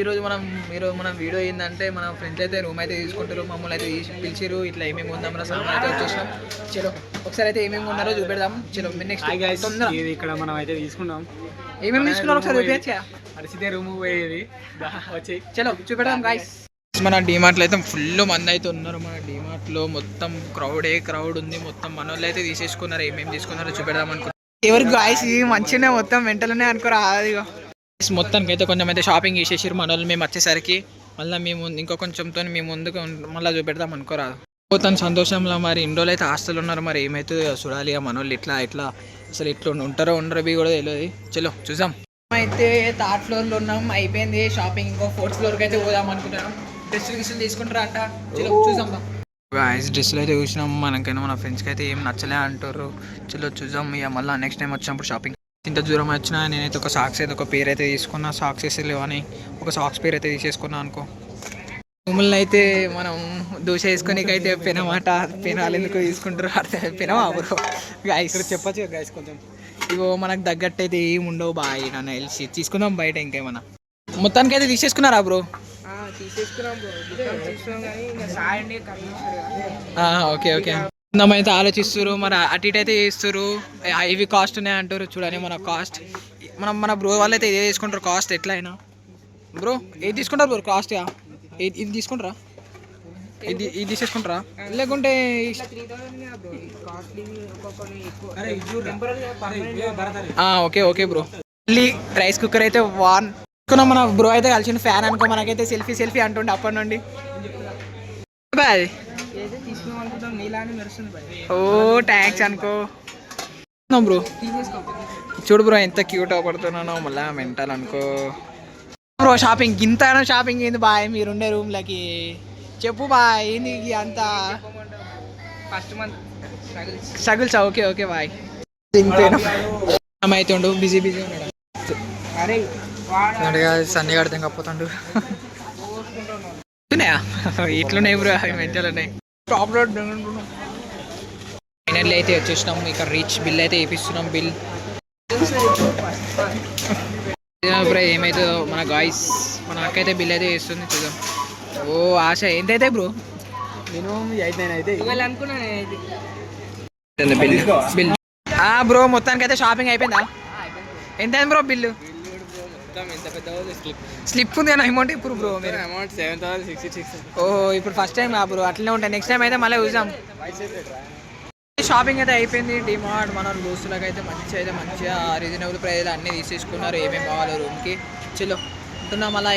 ఈరోజు మనం వీడియో ఏంటంటే మన ఫ్రెండ్స్ అయితే రూమ్ అయితే తీసుకుంటారు, మమ్మల్ని అయితే పిలిచిరు. ఇట్లా ఏమేమి ఉందాం సామాన్ అయితే వచ్చేసినాం. చలో ఒకసారి అయితే ఏమేమి ఉన్నారో చూపెడదాం. చలో నెక్స్ట్ ఇక్కడ మనం అయితే తీసుకున్నాం. ఏమేమి తీసుకున్నాం ఒకసారి చూపించా. అరిసితే రూమ్ పోయేది వచ్చి చలో చూపెడదాం గాయస్. మన డిమార్ట్లో అయితే ఫుల్ మంది అయితే ఉన్నారు. మన డిమార్ట్లో మొత్తం క్రౌడ్ ఉంది. మొత్తం మన వాళ్ళు అయితే తీసేసుకున్నారు. ఏమేమి తీసుకున్నారో చూపెడదాం అనుకున్నాం. ఎవరికి గాయస్ మంచిగానే మొత్తం వెంటనే అనుకోరా. మొత్తానికి అయితే కొంచెం అయితే షాపింగ్ చేసేసారు మన వాళ్ళు. మేము వచ్చేసరికి మళ్ళీ మేము ఇంకో కొంచెంతో మేము ముందుకు మళ్ళీ చూపెడదాం అనుకోరాదు. తన సంతోషంలో మరి ఇన్ని రోజులు అయితే హాస్టల్ ఉన్నారు. మరి ఏమైతే చూడాలి మన వాళ్ళు ఇట్లా అసలు ఇట్లా ఉంటారో బి కూడా తెలియదు. చలో చూసాం. అయితే థర్డ్ ఫ్లోర్లో ఉన్నాం. అయిపోయింది షాపింగ్. ఇంకో ఫోర్త్ ఫ్లోర్కి అయితే పోదాం అనుకుంటున్నాం. డ్రెస్సులు తీసుకుంటారా అంట. చలో చూసాం. డ్రెస్సులు అయితే చూసినాం. మనకైనా మన ఫ్రెండ్స్కి అయితే ఏం నచ్చలే అంటారు. చలో చూద్దాం. ఇక మళ్ళీ నెక్స్ట్ టైం వచ్చినప్పుడు షాపింగ్. ఇంత దూరం వచ్చినా నేనైతే ఒక సాక్స్ అయితే ఒక పేరు అయితే తీసుకున్నా. సాక్స్ వేసి లేవని ఒక సాక్స్ పేరు అయితే తీసేసుకున్నా అనుకో. రూములను అయితే మనం దోశ వేసుకొనికైతే పెనాలు ఎందుకు తీసుకుంటారు అర్థం. పెనమా బ్రో గాయస్ చెప్పచ్చు గాయస్ కొంచెం. ఇగో మనకు తగ్గట్టు అయితే ఏమి ఉండవు బాయ్. నన్ను తెలిసి తీసుకుందాం బయట ఇంకేమన్నా. మొత్తానికి అయితే తీసేసుకున్నారా బ్రో? ఓకే అయితే ఆలోచిస్తారు. మరి అటు ఇటు అయితే చేస్తారు. ఇవి కాస్ట్ ఉన్నాయి అంటారు. చూడండి మన కాస్ట్ మన బ్రో వాళ్ళు అయితే ఇదే తీసుకుంటారు కాస్ట్ ఎట్లా అయినా. బ్రో ఏది తీసుకుంటారు బ్రో కాస్ట్? ఇది తీసుకుంటారా? ఇది తీసేసుకుంటారా లేకుంటే ఓకే బ్రో. మళ్ళీ రైస్ కుక్కర్ అయితే మన బ్రో అయితే కలిసిన ఫ్యాన్ అనుకో. మనకైతే సెల్ఫీ అంటుండే అప్పటి నుండి. ఓ ట్యాంక్స్ అనుకో బ్రో. చూడు బ్రో ఎంత క్యూట్ అవపడుతున్నానో. మళ్ళా మెంటల్ అనుకో బ్రో. షాపింగ్ షాపింగ్ ఏంది బాయ్ మీరుండే రూమ్లకి? చెప్పు బాయ్ ఏంది అంత ఫస్ట్ మంత్ స్ట్రగుల్స్. ఓకే బాయ్. అయితే ఉండు బిజీ ఉన్నాడు. సన్నీ కడితే కాకపోతాడు. ఇట్లున్నాయి బ్రో మెంటల్ ఉన్నాయి. ఫైనల్లీ అయితే వచ్చేసినాం. ఇక్కడ రీచ్ బిల్ అయితే వేపిస్తున్నాం. బిల్ బ్రో ఏమైతే మన గాయస్ మన అక్క అయితే బిల్ అయితే వేస్తుంది. చూద్దాం. ఓ ఆశ ఎంతైతే బ్రో? మినిమం 8-9 అయితే బిల్. బ్రో మొత్తానికి అయితే షాపింగ్ అయిపోయిందా? ఎంత అయింది బ్రో బిల్లు? స్లిప్ ఉంది అన్న అమౌంట్ ఇప్పుడు బ్రో. మీరు అమౌంట్ 7,066. ఓహో ఇప్పుడు ఫస్ట్ టైం బ్రో. అట్లనే ఉంటాయి. నెక్స్ట్ టైం అయితే మళ్ళీ చూసాం. షాపింగ్ అయితే అయిపోయింది. డిమార్ట్ మన దోస్తులకు అయితే మంచిగా రీజనబుల్ ప్రైస్ అన్నీ తీసేసుకున్నారు. ఏమేమి కావాలో రూమ్కి. చలో ఉంటున్నాం అలా.